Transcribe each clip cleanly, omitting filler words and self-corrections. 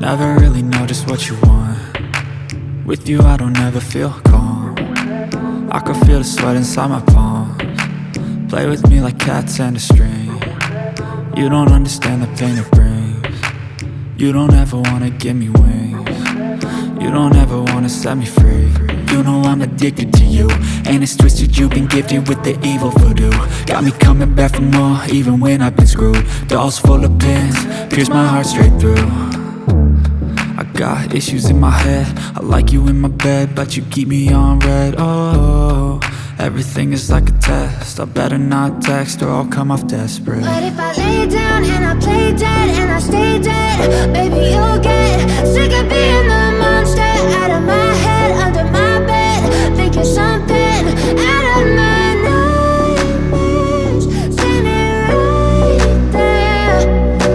Never really know just what you want. With you I don't ever feel calm. I can feel the sweat inside my palms. Play with me like cats and a string. You don't understand the pain it brings. You don't ever wanna give me wings. You don't ever wanna set me free. You know I'm addicted to you, and it's twisted, you've been gifted with the evil voodoo. Got me coming back for more, even when I've been screwed. Dolls full of pins, pierce my heart straight through. I got issues in my head, I like you in my bed, but you keep me on red. Oh, everything is like a test, I better not text or I'll come off desperate. But if I lay down and I play dead and I stay dead, baby you'll get sick of being the monster out of my head, under my bed, thinking something out of my nightmares, standing right there.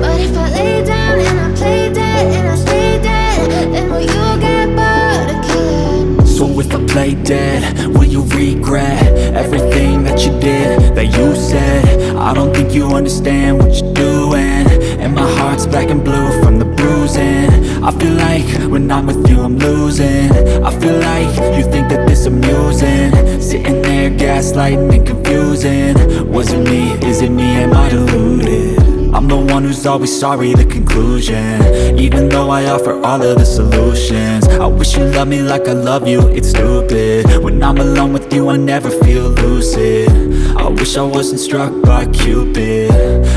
But if I lay down and I play dead and I stay dead, then will you get bored of killing me? So if I play dead, will you regret everything that you did, that you said? I don't think you understand what you're doing, and my heart's black and blue from the bruising. I feel like when I'm with you I'm losing. I feel like you think that this amusing, sitting there gaslighting and confusing. Was it me? Is it me? Am I deluded? I'm the one who's always sorry, the conclusion, even though I offer all of the solutions. I wish you loved me like I love you, it's stupid. When I'm alone with you I never feel lucid. I wish I wasn't struck by Cupid.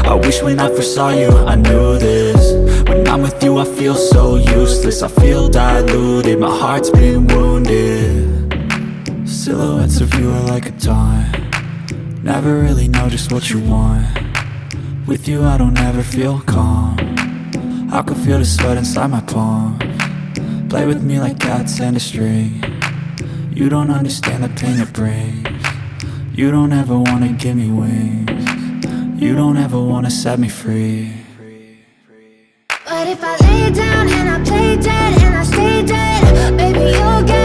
I wish when I first saw you I knew this. When I'm with you I feel so useless, I feel diluted, my heart's been wounded. Silhouettes of you are like a taunt. Never really know just what you want. With you I don't ever feel calm. I can feel the sweat inside my palms. Play with me like cats and a string. You don't understand the pain it brings. You don't ever wanna give me wings. You don't ever wanna set me free. But if I lay down and I play dead and I stay dead, baby you'll get